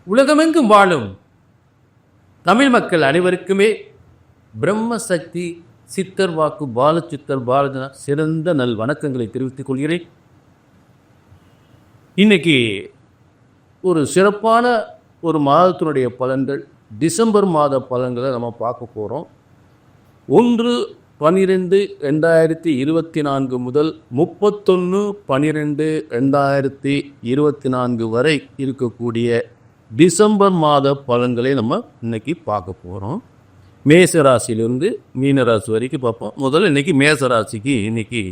உலகமெங்கும் வாழும் தமிழ் மக்கள் அனைவருக்குமே பிரம்மசக்தி சித்தர் வாக்கு பாலச்சித்தர் பாலஜனா சிறந்த நல் வணக்கங்களை தெரிவித்துக் கொள்கிறேன். இன்னைக்கு ஒரு சிறப்பான ஒரு மாதத்தினுடைய பலன்கள், டிசம்பர் மாத பலன்களை நம்ம பார்க்க போகிறோம். 1/12/2024 முதல் 31/12/2024 வரை இருக்கக்கூடிய டிசம்பர் மாத பலன்களை நம்ம இன்னைக்கு பார்க்க போகிறோம். மேசராசிலிருந்து மீனராசி வரைக்கும் பார்ப்போம். முதல்ல இன்னைக்கு மேசராசிக்கு இன்னைக்கு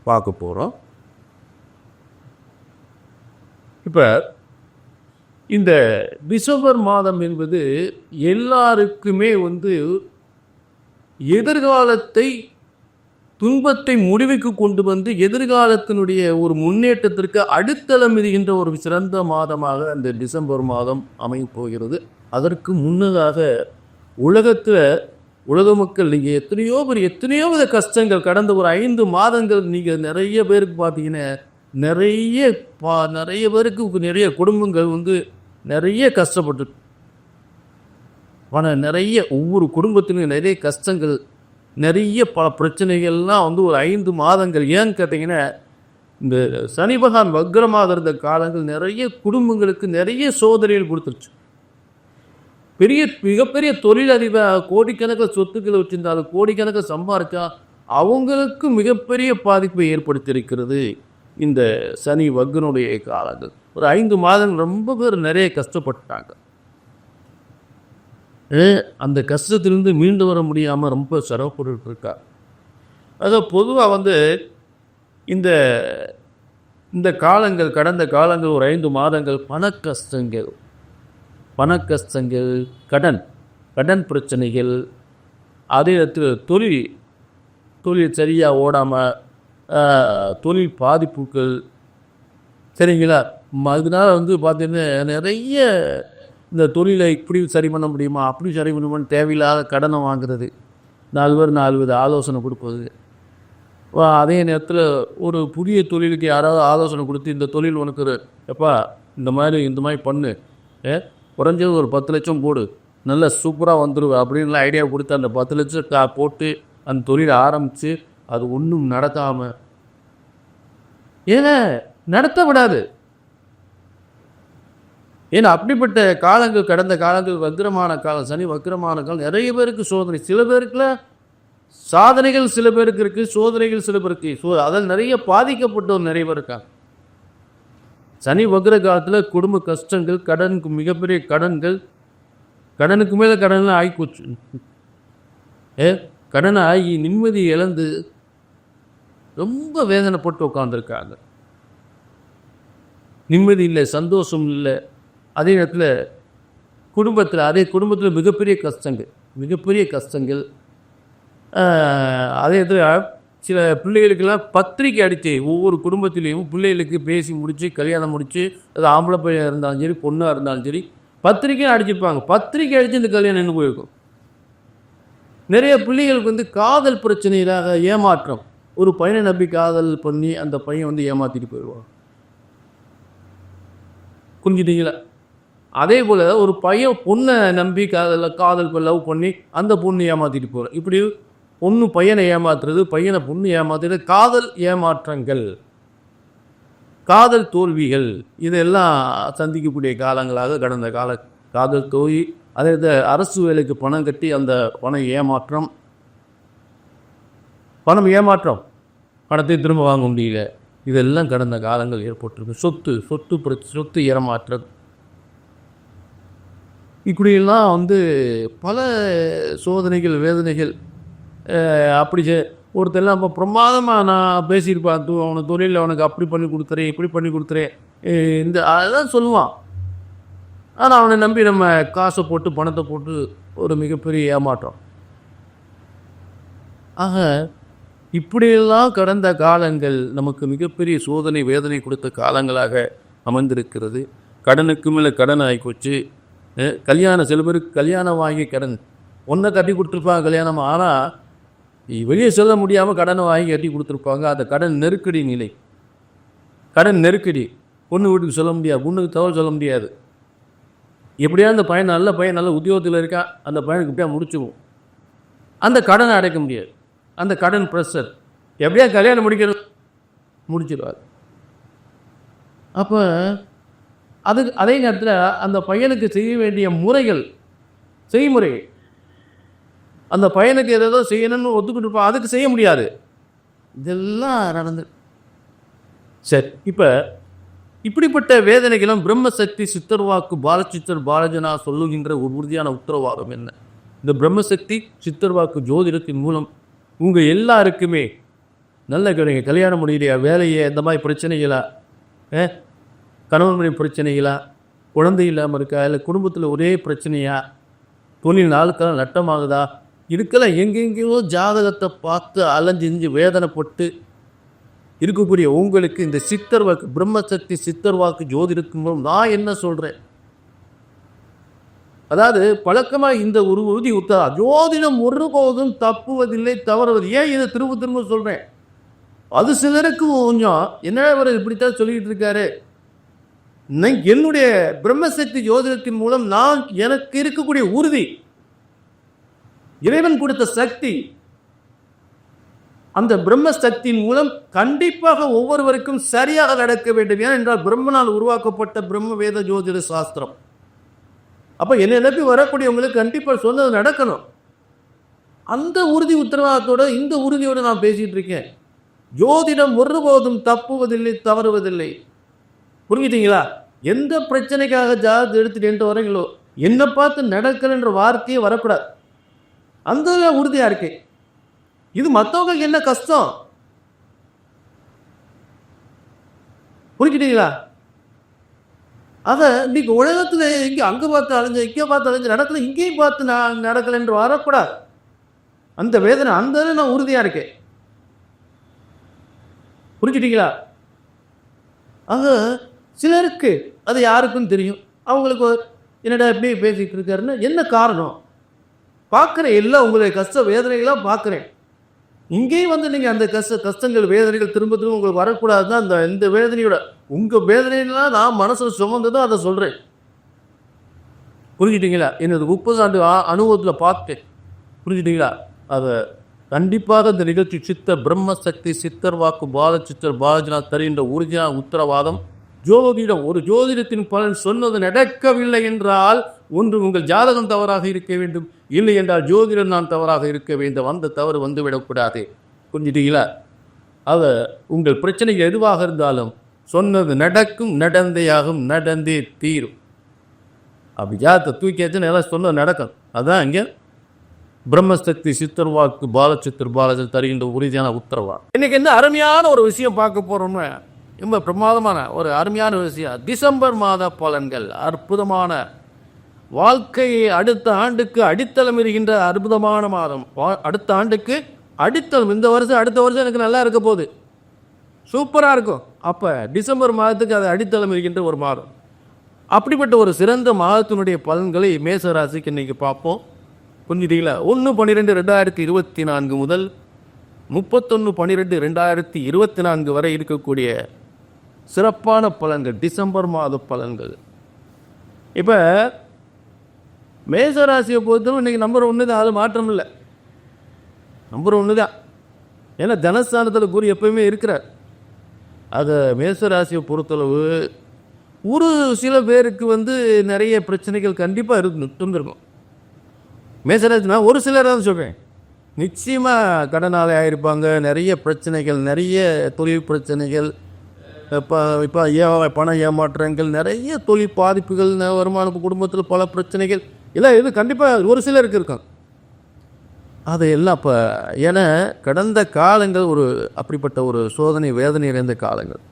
பார்க்க போகிறோம். இப்போ இந்த டிசம்பர் மாதம் என்பது எல்லாருக்குமே எதிர்காலத்தை துன்பத்தை முடிவுக்கு கொண்டு வந்து எதிர்காலத்தினுடைய ஒரு முன்னேற்றத்திற்கு அடித்தளம் மிதிக்கின்ற ஒரு சிறந்த மாதமாக அந்த டிசம்பர் மாதம் அமையப் போகிறது. அதற்கு முன்னதாக உலக மக்கள் நீங்கள் எத்தனையோ வித கஷ்டங்கள் கடந்த ஒரு 5 மாதங்கள் நீங்கள் நிறைய பேருக்கு பார்த்தீங்கன்னா நிறைய பேருக்கு நிறைய குடும்பங்கள் நிறைய கஷ்டப்பட்டு நிறைய ஒவ்வொரு குடும்பத்திலும் நிறைய கஷ்டங்கள், நிறைய பல பிரச்சனைகள்லாம் ஒரு 5 மாதங்கள். ஏன்னு கேட்டிங்கன்னா, இந்த சனி பகவான் வக்ரமாக இருந்த காலங்கள் நிறைய குடும்பங்களுக்கு நிறைய சோதனைகள் கொடுத்துருச்சு. மிகப்பெரிய தொழிலதிபர் கோடிக்கணக்கில் சொத்துக்களை வச்சிருந்தாலும் கோடிக்கணக்கில் சம்பாதிச்சா அவங்களுக்கு மிகப்பெரிய பாதிப்பை ஏற்படுத்தியிருக்கிறது இந்த சனி வக்ரனுடைய காலங்கள். ஒரு 5 மாதங்கள் ரொம்ப பேர் நிறைய கஷ்டப்பட்டாங்க. அந்த கஷ்டத்திலிருந்து மீண்டு வர முடியாமல் ரொம்ப சிரமப்பட்டு இருக்கா. அதாவது பொதுவாக இந்த காலங்கள், கடந்த காலங்கள் ஒரு 5 மாதங்கள் பண கஷ்டங்கள், கடன் பிரச்சனைகள், அதே நேரத்தில் தொழில் சரியாக ஓடாமல் தொழில் பாதிப்புகள், சரிங்களா? அதனால பார்த்தீங்கன்னா நிறைய இந்த தொழிலை இப்படி சரி பண்ண முடியுமா, அப்படி சரி பண்ணுமான்னு தேவையில்லாத கடனை வாங்குறது, 4 பேர் 4 வித ஆலோசனை கொடுப்பது. அதே நேரத்தில் ஒரு புதிய தொழிலுக்கு யாராவது ஆலோசனை கொடுத்து இந்த தொழில் உனக்கு எப்பா இந்த மாதிரி பண்ணு, குறைஞ்சது ஒரு 10 லட்சம் போடு, நல்லா சூப்பராக வந்துடுவேன் அப்படின்லாம் ஐடியா கொடுத்து அந்த 10 லட்சம் போட்டு அந்த தொழிலை ஆரம்பித்து அது ஒன்றும் நடத்தாமல் நடத்த விடாது. ஏன்னா அப்படிப்பட்ட காலங்கள், கடந்த காலங்கள் வக்ரமான காலம், சனி வக்ரமான காலம், நிறைய பேருக்கு சோதனை. சில பேருக்குல சாதனைகள், சில பேருக்கு இருக்குது, சோதனைகள் சில பேருக்கு. அதில் நிறைய பாதிக்கப்பட்டவர் நிறைய பேர் இருக்காங்க. சனி வக்ர காலத்தில் குடும்ப கஷ்டங்கள், கடனுக்கு மிகப்பெரிய கடனுக்கு மேலே கடன்லாம் ஆகிப்போச்சு. கடனை ஆகி நிம்மதி இழந்து ரொம்ப வேதனைப்பட்டு உட்காந்துருக்காங்க. நிம்மதி இல்லை, சந்தோஷம் இல்லை. அதே நேரத்தில் குடும்பத்தில் மிகப்பெரிய கஷ்டங்கள். அதே நேரத்தில் சில பிள்ளைகளுக்கெல்லாம் பத்திரிக்கை அடித்து ஒவ்வொரு குடும்பத்திலையும் பிள்ளைகளுக்கு பேசி முடித்து கல்யாணம் முடித்து, அது ஆம்பளை பையன் இருந்தாலும் சரி பொண்ணாக இருந்தாலும் சரி பத்திரிக்கையும் அடிச்சிருப்பாங்க. பத்திரிக்கை அடித்து இந்த கல்யாணம் நின்று போயிருக்கும். நிறைய பிள்ளைகளுக்கு காதல் பிரச்சனையிலாக ஏமாற்றம், ஒரு பையனை நம்பி காதல் பண்ணி அந்த பையன் ஏமாற்றிட்டு போயிடுவான். புரிஞ்சுட்டீங்களா? அதே போல் ஒரு பையன் பொண்ணை நம்பி காதல் லவ் பண்ணி அந்த பொண்ணு ஏமாற்றிட்டு போகிறான். இப்படி பொண்ணு பையனை ஏமாத்துறது, பையனை பொண்ணு ஏமாத்துறது, காதல் ஏமாற்றங்கள், காதல் தோல்விகள், இதெல்லாம் சந்திக்கக்கூடிய காலங்களாக கடந்த காதல் தோல்வி. அதே அரசு வேலைக்கு பணம் கட்டி அந்த பணம் ஏமாற்றம், பணத்தை திரும்ப வாங்க முடியல, இதெல்லாம் கடந்த காலங்கள் ஏற்பட்டிருக்கு. சொத்து ஏமாற்றம், இப்படியெல்லாம் பல சோதனைகள், வேதனைகள். அப்படி ஒருத்தெல்லாம் இப்போ பிரமாதமாக நான் பேசியிருப்பேன், அவனை தொழிலில் அவனுக்கு அப்படி பண்ணி கொடுத்துறேன், இப்படி பண்ணி கொடுத்துறேன், அதெல்லாம் சொல்லுவான். ஆனால் அவனை நம்பி நம்ம காசை போட்டு பணத்தை போட்டு ஒரு மிகப்பெரிய ஏமாற்றம். ஆக இப்படியெல்லாம் கடந்த காலங்கள் நமக்கு மிகப்பெரிய சோதனை வேதனை கொடுத்த காலங்களாக அமைந்திருக்கிறது. கடனுக்கு மேலே கடன் ஆகிப்போச்சு. சில பேருக்கு கல்யாணம் வாங்கி கடன் ஒன்றை கட்டி கொடுத்துருப்பாங்க கல்யாணம், ஆனால் வெளியே சொல்ல முடியாமல் கடனை வாங்கி கட்டி கொடுத்துருப்பாங்க. அந்த கடன் நெருக்கடி, பொண்ணு வீட்டுக்கு சொல்ல முடியாது, பொண்ணுக்கு தகவல் சொல்ல முடியாது. எப்படியா அந்த பையன் நல்ல உத்தியோகத்தில் இருக்கா, அந்த பையனுக்கு எப்படியா முடிச்சுவோம். அந்த கடனை அடைக்க முடியாது, அந்த கடன் ப்ரெஷர் எப்படியா கல்யாணம் முடிச்சிடுவார். அப்போ அதே நேரத்தில் அந்த பையனுக்கு செய்ய வேண்டிய செய்முறை அந்த பையனுக்கு ஏதோ செய்யணும்னு ஒத்துக்கிட்டு இருப்பான், அதுக்கு செய்ய முடியாது. இதெல்லாம் நடந்து சரி. இப்போ இப்படிப்பட்ட வேதனைகளும் பிரம்மசக்தி சித்தர்வாக்கு பாலச்சித்தர் பாலஜனா சொல்லுகின்ற ஒரு உறுதியான உத்தரவாதம் என்ன? இந்த பிரம்மசக்தி சித்தர்வாக்கு ஜோதிடத்தின் மூலம் உங்கள் எல்லாருக்குமே நல்ல கல்யாணம் முடியலையா, வேலையை இந்த மாதிரி பிரச்சனைகளா, கணவன் மனைவி பிரச்சனைகளா, குழந்தை இல்லாமல் இருக்கா, இல்லை குடும்பத்தில் ஒரே பிரச்சனையா, தொழில் நாளுக்கெல்லாம் நட்டமாகுதா, இதுக்கெல்லாம் எங்கெங்கேயோ ஜாதகத்தை பார்த்து அலைஞ்சிஞ்சு வேதனைப்பட்டு இருக்கக்கூடிய உங்களுக்கு இந்த சித்தர்வாக்கு பிரம்மசக்தி சித்தர்வாக்கு ஜோதிடத்தின் மூலம் நான் என்ன சொல்கிறேன், அதாவது பழக்கமாக இந்த ஒரு உறுதி உத்தரா ஜோதிடம் ஒருபோதும் தப்புவதில்லை தவறுவது. ஏன் இதை திரும்ப சொல்கிறேன், அது சிலருக்கு கொஞ்சம் என்ன அவர் இப்படித்தான் சொல்லிக்கிட்டு இருக்காரு. என்னுடைய பிரம்மசக்தி ஜோதிடத்தின் மூலம் எனக்கு இருக்கக்கூடிய உறுதி, இறைவன் கொடுத்த சக்தி, அந்த பிரம்ம சக்தியின் மூலம் கண்டிப்பாக ஒவ்வொருவருக்கும் சரியாக நடக்க வேண்டும். ஏனென்றால் பிரம்மனால் உருவாக்கப்பட்ட பிரம்ம வேத ஜோதிட சாஸ்திரம். அப்போ என்னை நம்பி வரக்கூடியவங்களுக்கு கண்டிப்பாக சொன்னது நடக்கணும். அந்த உறுதி உத்தரவாதத்தோட இந்த உறுதியோடு நான் பேசிட்டு இருக்கேன். ஜோதிடம் ஒருபோதும் தப்புவதில்லை தவறுவதில்லை. புரிஞ்சுட்டீங்களா? எந்த பிரச்சனைக்காக ஜாதகத்தை எடுத்துட்டு வரீங்களோ என்னை பார்த்து நடக்கணுன்ற வார்த்தையே வரக்கூடாது. அந்த உறுதியா இருக்கேன். இது மற்றவங்களுக்கு என்ன கஷ்டம், புரிஞ்சுட்டீங்களா? அதை இன்னைக்கு உலகத்தில் இங்கே அங்கே பார்த்து அலைஞ்சு இங்கே பார்த்து அலைஞ்சு நடக்கல, இங்கேயும் பார்த்து நான் நடக்கலை என்று வரக்கூடாது. அந்த வேதனை அந்த நான் உறுதியாக இருக்கேன். புரிஞ்சுட்டீங்களா? ஆக சிலருக்கு அது யாருக்கும் தெரியும். அவங்களுக்கு என்னடா எப்படி பேசிக்கிட்டு இருக்காருன்னு என்ன காரணம் பார்க்குறேன். எல்லாம் உங்களுடைய கஷ்ட வேதனைகளாக பார்க்குறேன். இங்கேயும் வந்து நீங்கள் அந்த கஷ்டங்கள் வேதனைகள் திரும்ப உங்களுக்கு வரக்கூடாது தான் அந்த இந்த வேதனையோட உங்கள் வேதனைலாம் நான் மனசில் சுமந்து தான் அதை சொல்கிறேன். புரிஞ்சுட்டீங்களா? என்னது 30 ஆண்டு அனுபவத்தில் பார்த்தேன். புரிஞ்சுட்டீங்களா? அதை கண்டிப்பாக இந்த நிகழ்ச்சி சித்த பிரம்மசக்தி சித்தர் வாக்கு பாலச்சித்தர் பாலஜனா தருகின்ற உறுதியான உத்தரவாதம். ஜோதிடம் ஒரு ஜோதிடத்தின் பலன் சொன்னது நடக்கவில்லை என்றால் ஒன்று உங்கள் ஜாதகம் தவறாக இருக்க வேண்டும், இல்லை என்றால் ஜோதிடம் நான் தவறாக இருக்க வேண்டும். அந்த தவறு வந்துவிடக்கூடாது. புரிஞ்சுட்டீங்களா? அதை உங்கள் பிரச்சனைகள் எதுவாக இருந்தாலும் சொன்னது நடக்கும், நடந்தேயாகும், நடந்தே தீரும். அப்படி ஜாதகத்தை தூக்கியாச்சுன்னு எல்லாம் சொன்னது நடக்கும். அதுதான் இங்கே பிரம்மசக்தி சித்தர் வாக்கு பாலச்சித்தர் பாலஜன் தருகின்ற உறுதியான உத்தரவாதம். இன்னைக்கு என்ன அருமையான ஒரு விஷயம் பார்க்க போறோம்னு, ரொம்ப பிரமாதமான ஒரு அருமையான விஷயம். டிசம்பர் மாத பலன்கள் அற்புதமான வாழ்க்கையை அடுத்த ஆண்டுக்கு அடித்தளம் இருக்கின்ற அற்புதமான மாதம். அடுத்த ஆண்டுக்கு அடித்தளம். இந்த வருஷம் அடுத்த வருஷம் எனக்கு நல்லா இருக்க போகுது, சூப்பராக இருக்கும். அப்போ டிசம்பர் மாதத்துக்கு அது அடித்தளம் இருக்கின்ற ஒரு மாதம். அப்படிப்பட்ட ஒரு சிறந்த மாதத்தினுடைய பலன்களை மேச ராசிக்கு இன்னைக்கு பார்ப்போம். புரிஞ்சுட்டீங்களா? 1/12/2024 முதல் 31/12/2024 வரை இருக்கக்கூடிய சிறப்பான பலன்கள், டிசம்பர் மாத பலன்கள். இப்போ மேசராசியை பொறுத்தவரை இன்றைக்கி நம்பர் 1 தான், அது மாற்றம் இல்லை. நம்பர் 1 தான். ஏன்னா தனஸ்தானத்தில் குரு எப்பயுமே இருக்கிறார். அதை மேசராசியை பொறுத்தளவு ஒரு சில பேருக்கு வந்து நிறைய பிரச்சனைகள் கண்டிப்பாக இருந்திருக்கும். மேசராசினா ஒரு சிலர் தான் சொல்கிறேன். நிச்சயமாக கடனாளி ஆகிருப்பாங்க, நிறைய பிரச்சனைகள், நிறைய தொழில் பிரச்சனைகள், இப்போ பண ஏமாற்றங்கள், நிறைய தொழில் பாதிப்புகள், வருமான குடும்பத்தில் பல பிரச்சனைகள் எல்லாம் இது கண்டிப்பாக ஒரு சிலருக்கு இருக்கும். அதையெல்லாம் இப்போ ஏன்னா கடந்த காலங்கள் ஒரு அப்படிப்பட்ட ஒரு சோதனை வேதனை நிறைந்த காலங்கள்.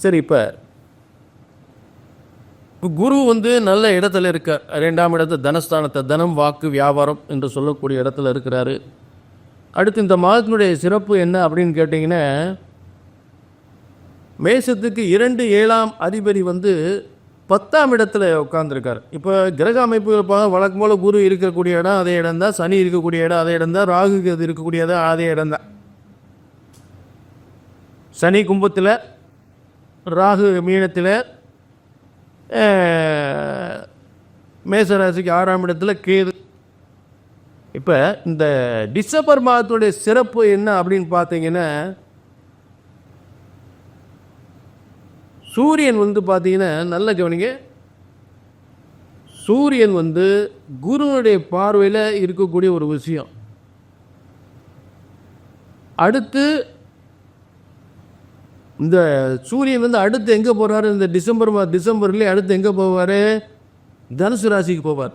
சரி, இப்போ குரு வந்து நல்ல இடத்துல இருக்க, 2ஆம் இடத்து தனஸ்தானத்தை, தனம் வாக்கு வியாபாரம் என்று சொல்லக்கூடிய இடத்துல இருக்கிறாரு. அடுத்து இந்த மாதத்தினுடைய சிறப்பு என்ன அப்படின்னு கேட்டிங்கன்னா, மேசத்துக்கு 2 7ஆம் அதிபதி வந்து 10ஆம் இடத்துல உட்காந்துருக்கார். இப்போ கிரக அமைப்புகள் வழக்கம் போல் குரு இருக்கக்கூடிய இடம் அதே இடம் தான், சனி இருக்கக்கூடிய இடம் அதே இடம் தான், ராகு இருக்கக்கூடிய இடம் அதே இடம் தான். சனி கும்பத்தில், ராகு மீனத்தில், மேசராசிக்கு 6ஆம் இடத்துல கேது. இப்போ இந்த டிசம்பர் மாதத்துடைய சிறப்பு என்ன அப்படின்னு பார்த்தீங்கன்னா, சூரியன் பார்த்தீங்கன்னா நல்ல கவனிங்க, சூரியன் குருனுடைய பார்வையில் இருக்கக்கூடிய ஒரு விஷயம். அடுத்து இந்த சூரியன் அடுத்து எங்கே போகிறாரு, இந்த டிசம்பர்லேயே அடுத்து எங்கே போவார், தனுசு ராசிக்கு போவார்.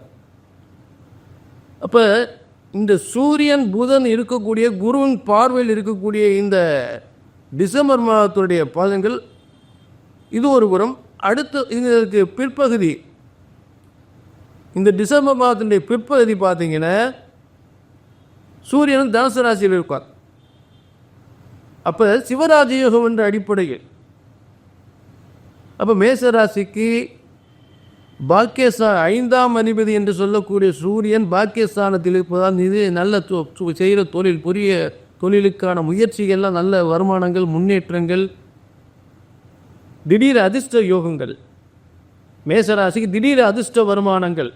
அப்போ இந்த சூரியன் புதன் இருக்கக்கூடிய குருவின் பார்வையில் இருக்கக்கூடிய இந்த டிசம்பர் மாதத்துடைய பலன்கள் இது ஒரு புறம். அடுத்து இதற்கு பிற்பகுதி, இந்த டிசம்பர் மாதத்தினுடைய பிற்பகுதி பார்த்தீங்கன்னா சூரியன் தனுசு ராசியில் இருப்பார். அப்போ சிவராஜயோகம் என்ற அடிப்படையில் அப்போ மேசராசிக்கு பாக்கியஸ்தான 5ஆம் அதிபதி என்று சொல்லக்கூடிய சூரியன் பாக்கியஸ்தானத்தில் இருப்பதால் இது நல்ல செய்கிற தொழில், புதிய தொழிலுக்கான முயற்சிகள்லாம் நல்ல வருமானங்கள், முன்னேற்றங்கள், திடீர் அதிர்ஷ்ட யோகங்கள். மேசராசிக்கு திடீர் அதிர்ஷ்ட வருமானங்கள்,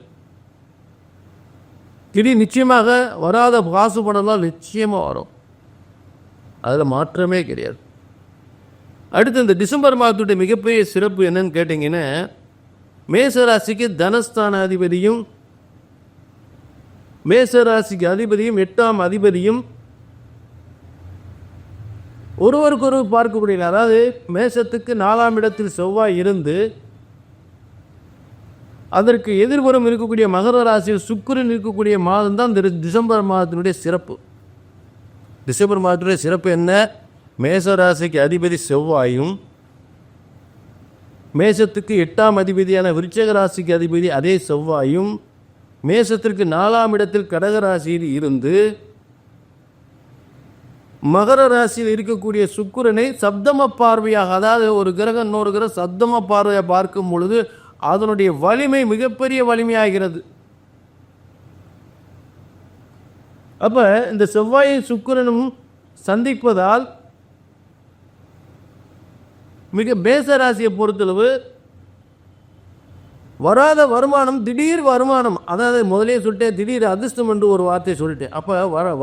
திடீர் நிச்சயமாக வராத காசு பணம்லாம் நிச்சயமாக வரும், அதில் மாற்றமே கிடையாது. அடுத்து இந்த டிசம்பர் மாதத்துடைய மிகப்பெரிய சிறப்பு என்னன்னு கேட்டிங்கன்னா, மேசராசிக்கு தனஸ்தான அதிபதியும் மேசராசிக்கு அதிபதியும் 8ஆம் அதிபதியும் ஒருவருக்கொருவர் பார்க்கக்கூடிய, அதாவது மேசத்துக்கு 4ஆம் இடத்தில் செவ்வாய் இருந்து அதற்கு எதிர்புறம் இருக்கக்கூடிய மகர ராசியில் சுக்கிரன் இருக்கக்கூடிய மாதம் தான் இந்த டிசம்பர் மாதத்தினுடைய சிறப்பு. டிசம்பர் மாதத்துடைய சிறப்பு என்ன, மேசராசிக்கு அதிபதி செவ்வாயும் மேசத்துக்கு 8ஆம் அதிபதியான விருச்சிக ராசிக்கு அதிபதி அதே செவ்வாயும் மேசத்திற்கு 4ஆம் இடத்தில் கடகராசியில் இருந்து மகர ராசியில் இருக்கக்கூடிய சுக்கிரனை சப்தம பார்வையாக, அதாவது ஒரு கிரகம் இன்னொரு கிரகம் சப்தம பார்வையாக பார்க்கும் பொழுது அதனுடைய வலிமை மிகப்பெரிய வலிமையாகிறது. அப்போ இந்த செவ்வாயும் சுக்கிரனும் சந்திப்பதால் மிக மேசராசியை பொறுத்தளவு வராத வருமானம், திடீர் வருமானம், அதாவது முதலே சொல்லிட்டேன், திடீர் அதிர்ஷ்டம் என்று ஒரு வார்த்தையை சொல்லிட்டேன். அப்போ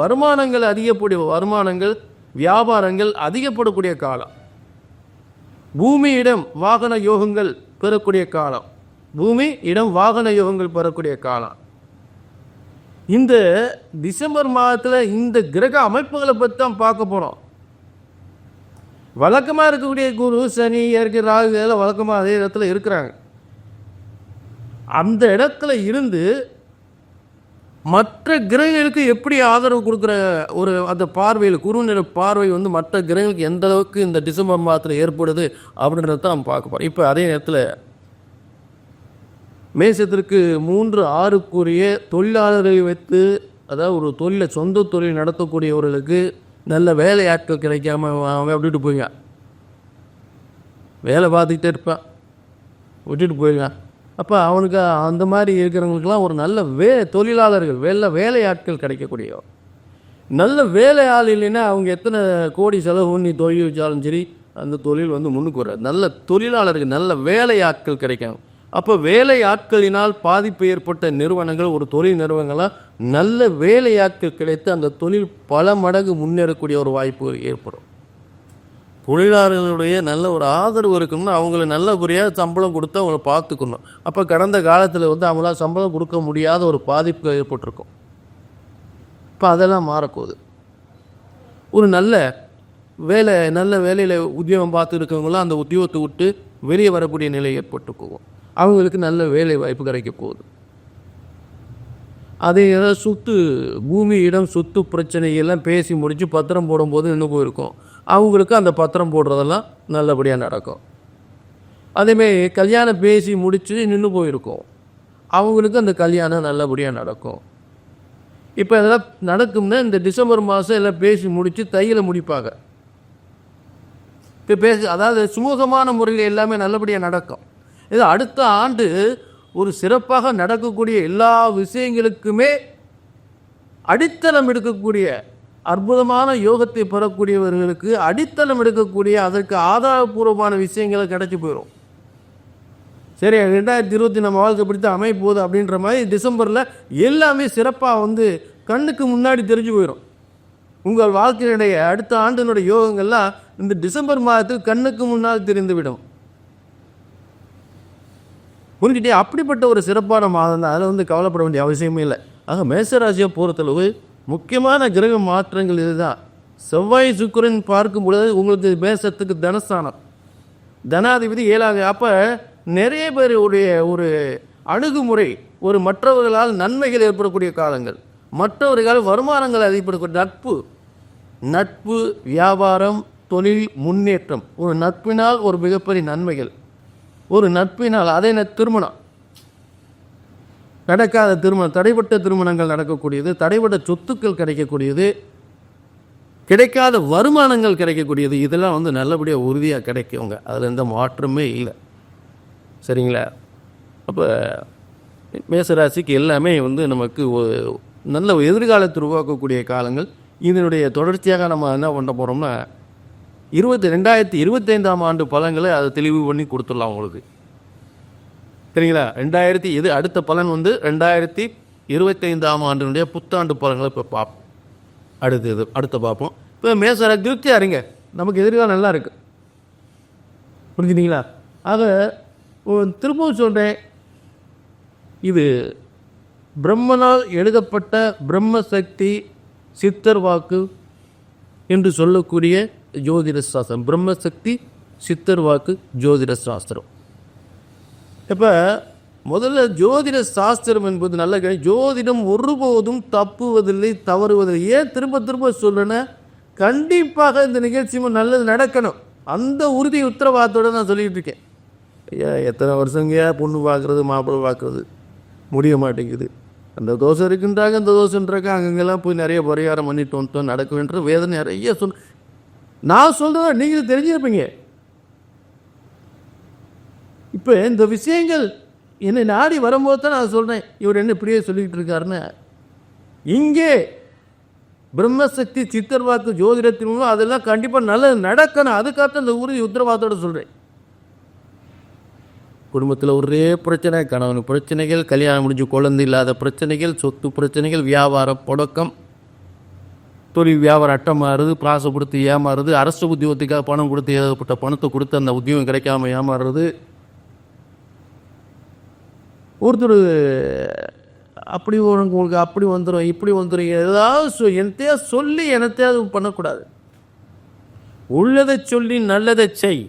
வருமானங்கள் அதிகப்படிய வருமானங்கள், வியாபாரங்கள் அதிகப்படக்கூடிய காலம். பூமி இடம் வாகன யோகங்கள் பெறக்கூடிய காலம், பூமி இடம் வாகன யோகங்கள் பெறக்கூடிய காலம். இந்த டிசம்பர் மாதத்தில் இந்த கிரக அமைப்புகளை பற்றி தான் பார்க்க போகிறோம். வழக்கமாக இருக்கக்கூடிய குரு, சனி, இயற்கை, ராகு இதெல்லாம் வழக்கமாக அதே இடத்துல இருக்கிறாங்க. அந்த இடத்துல இருந்து மற்ற கிரகங்களுக்கு எப்படி ஆதரவு கொடுக்குற ஒரு அந்த பார்வையில், குருநிலை பார்வை மற்ற கிரகங்களுக்கு எந்த அளவுக்கு இந்த டிசம்பர் மாதத்தில் ஏற்படுது அப்படின்றத தான் பார்க்க போகிறோம். இப்போ அதே நேரத்தில் மேசத்திற்கு 3, 6க்குரிய தொழிலாளர்களை வைத்து, அதாவது ஒரு தொழிலை சொந்த தொழில் நடத்தக்கூடியவர்களுக்கு நல்ல வேலை ஆட்கள் கிடைக்காம விட்டுட்டு போய்ங்க, வேலை பார்த்துக்கிட்டே இருப்பான், விட்டுட்டு போய்ங்க. அப்போ அவனுக்கு அந்த மாதிரி இருக்கிறவங்களுக்கெல்லாம் ஒரு நல்ல தொழிலாளர்கள், வேலை ஆட்கள் கிடைக்கக்கூடிய நல்ல வேலை ஆள் இல்லைன்னா அவங்க எத்தனை கோடி செலவு பண்ணி தொழில் வச்சாலும் சரி அந்த தொழில் முன்னுக்கு வராது. நல்ல தொழிலாளர்கள், நல்ல வேலை ஆட்கள் கிடைக்கும். அப்போ வேலை ஆட்களினால் பாதிப்பு ஏற்பட்ட நிறுவனங்கள், ஒரு தொழில் நிறுவனங்களாக நல்ல வேலை ஆட்கள் கிடைத்து அந்த தொழில் பல மடங்கு முன்னேறக்கூடிய ஒரு வாய்ப்பு ஏற்படும். தொழிலாளர்களுடைய நல்ல ஒரு ஆதரவு இருக்கணும்னா அவங்கள நல்லபடியாக சம்பளம் கொடுத்து அவங்கள பார்த்துக்கணும். அப்போ கடந்த காலத்தில் அவங்களால சம்பளம் கொடுக்க முடியாத ஒரு பாதிப்பு ஏற்பட்டிருக்கும். இப்போ அதெல்லாம் மாறப்போகுது. ஒரு நல்ல வேலையில் உத்தியோகம் பார்த்து இருக்கவங்களாம் அந்த உத்தியோகத்தை விட்டு வெளியே வரக்கூடிய நிலை ஏற்பட்டு போகும். அவங்களுக்கு நல்ல வேலை வாய்ப்பு கிடைக்க போகுது. அதே ஏதாவது பூமி இடம் சொத்து பிரச்சனைகள்லாம் பேசி முடித்து பத்திரம் போடும்போது நின்று போயிருக்கும், அவங்களுக்கு அந்த பத்திரம் போடுறதெல்லாம் நல்லபடியாக நடக்கும். அதேமாரி கல்யாணம் பேசி முடித்து நின்று போயிருக்கும், அவங்களுக்கு அந்த கல்யாணம் நல்லபடியாக நடக்கும். இப்போ இதெல்லாம் நடக்கும்னா இந்த டிசம்பர் மாதம் எல்லாம் பேசி முடித்து தையில் முடிப்பாங்க. இப்போ அதாவது சுமூகமான முறையில் எல்லாமே நல்லபடியாக நடக்கும். இது அடுத்த ஆண்டு ஒரு சிறப்பாக நடக்கக்கூடிய எல்லா விஷயங்களுக்குமே அடித்தளம் எடுக்கக்கூடிய அற்புதமான யோகத்தை பெறக்கூடியவர்களுக்கு அடித்தளம் எடுக்கக்கூடிய அதற்கு ஆதாரபூர்வமான விஷயங்களை கிடைச்சி போயிடும். சரி 2020 நம்ம வாழ்க்கை பிடித்து அமைய போகுது அப்படின்ற மாதிரி டிசம்பரில் எல்லாமே சிறப்பாக வந்து கண்ணுக்கு முன்னாடி தெரிஞ்சு போயிடும். உங்கள் வாழ்க்கையினுடைய அடுத்த ஆண்டினுடைய யோகங்கள்லாம் இந்த டிசம்பர் மாதத்துக்கு கண்ணுக்கு முன்னால் தெரிந்துவிடும். புரிஞ்சுட்டே? அப்படிப்பட்ட ஒரு சிறப்பான மாதம் தான். அதில் வந்து கவலைப்பட வேண்டிய அவசியமே இல்லை. ஆக மேசராசியை பொறுத்தளவு முக்கியமான கிரக மாற்றங்கள் இதுதான். செவ்வாய் சுக்கிரன் பார்க்கும் பொழுது உங்களுக்கு மேசத்துக்கு தனஸ்தானம், தனாதிபதி 7ஆக. அப்போ நிறைய பேருடைய ஒரு அணுகுமுறை, ஒரு மற்றவர்களால் நன்மைகள் ஏற்படக்கூடிய காலங்கள், மற்றவர்களால் வருமானங்கள் அதிகப்படக்கூடிய நட்பு, வியாபாரம், தொழில் முன்னேற்றம். ஒரு நட்பினால் ஒரு மிகப்பெரிய நன்மைகள், ஒரு நட்பினால் அதே திருமணம், நடக்காத திருமணம், தடைப்பட்ட திருமணங்கள் நடக்கக்கூடியது, தடைப்பட்ட சொத்துக்கள் கிடைக்கக்கூடியது, கிடைக்காத வருமானங்கள் கிடைக்கக்கூடியது, இதெல்லாம் வந்து நல்லபடியாக உறுதியாக கிடைக்குங்க. அதில் எந்த மாற்றமே இல்லை. சரிங்களா? அப்போ மேசராசிக்கு எல்லாமே வந்து நமக்கு நல்ல எதிர்காலத்தை உருவாக்கக்கூடிய காலங்கள். இதனுடைய தொடர்ச்சியாக நம்ம என்ன பண்ண போகிறோம்னா 2025ஆம் ஆண்டு பலன்களை அதை தெளிவு பண்ணி கொடுத்துடலாம் உங்களுக்கு. சரிங்களா? அடுத்த பலன் வந்து 2025ஆம் ஆண்டினுடைய புத்தாண்டு பலன்களை இப்போ பார்ப்போம். அடுத்த பார்ப்போம். இப்போ மேசராசி திருப்தியாக இருங்க, நமக்கு எதிர்காலம் நல்லா இருக்குது. புரிஞ்சுட்டீங்களா? ஆக திரும்பவும் சொல்கிறேன், இது பிரம்மனால் எழுதப்பட்ட பிரம்மசக்தி சித்தர் வாக்கு என்று சொல்லக்கூடிய ஜோதிட சாஸ்திரம். பிரம்மசக்தி சித்தர் வாக்கு ஜோதிட சாஸ்திரம். இப்போ முதல்ல ஜோதிட சாஸ்திரம் என்பது நல்ல ஜோதிடம் ஒருபோதும் தப்புவதில்லை, தவறுவதில்லை. ஏன் திரும்ப சொல்றேன்னா, கண்டிப்பாக இந்த நிகழ்ச்சியும் நல்லது நடக்கணும், அந்த உறுதி உத்தரவாதத்தோடு நான் சொல்லிகிட்டு இருக்கேன். எத்தனை வருஷங்கயா பொண்ணு பார்க்குறது, மாப்பிள்ளை பார்க்குறது முடிய மாட்டேங்குது. அந்த தோசை இருக்குன்றாங்க, இந்த தோசைன்றாங்க, அங்கெல்லாம் போய் நிறைய பரிகாரம் பண்ணிட்டு வந்துட்டோம், நடக்குன்ற வேதனை நிறைய நான் சொல்கிறத நீங்களும் தெரிஞ்சிருப்பீங்க. இப்போ இந்த விஷயங்கள் என்னை நாடி வரும்போது தான் நான் சொல்கிறேன், இவர் என்ன இப்படியே சொல்லிக்கிட்டு இருக்காருன்னு. இங்கே பிரம்மசக்தி சித்தர் வாக்கு ஜோதிடத்தின் மூலம் அதெல்லாம் கண்டிப்பாக நல்லது நடக்கணும். அதுக்காக இந்த உறுதி உத்தரவாதத்தோடு சொல்கிறேன். குடும்பத்தில் ஒரே பிரச்சனை, கணவன் பிரச்சனைகள், கல்யாணம் முடிஞ்சு குழந்தை இல்லாத பிரச்சனைகள், சொத்து பிரச்சனைகள், வியாபார புழக்கம், தொழில் வியாபாரம் அட்டை மாறுது, பிராசை கொடுத்து ஏமாறுது, அரசு உத்தியோகத்துக்காக பணம் கொடுத்து ஏகப்பட்ட பணத்தை கொடுத்து அந்த உத்தியோகம் கிடைக்காம ஏமாறுறது, ஒருத்தர் அப்படி உங்களுக்கு அப்படி வந்துடும், இப்படி வந்துடும், ஏதாவது என்னத்தையா சொல்லி என்னத்தையாவது பண்ணக்கூடாது. உள்ளதை சொல்லி நல்லதை செய்.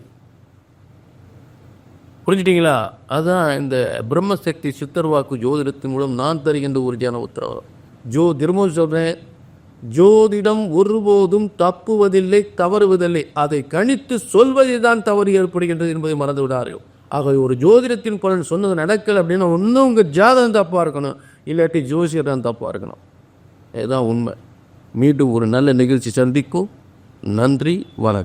புரிஞ்சிட்டிங்களா? அதுதான் இந்த பிரம்மசக்தி சித்தர் வாக்கு ஜோதிடத்தின் மூலம் நான் தருகின்ற உறுதியான உத்தரவு. திரும்பவும் சொல்கிறேன், ஜோதிடம் ஒருபோதும் தப்புவதில்லை, தவறுவதில்லை. அதை கணித்து சொல்வதில் தான் தவறு ஏற்படுகின்றது என்பதை மறந்து விடார்கள். ஆக ஒரு ஜோதிடத்தின் பலன் சொன்னது நடக்கலை அப்படின்னா ஒன்றும் உங்கள் ஜாதகம் தப்பாக இருக்கணும், இல்லாட்டி ஜோசியர் தான் தப்பாக இருக்கணும். இதுதான் உண்மை. மீண்டும் ஒரு நல்ல நிகழ்ச்சி சந்திக்கும். நன்றி, வணக்கம்.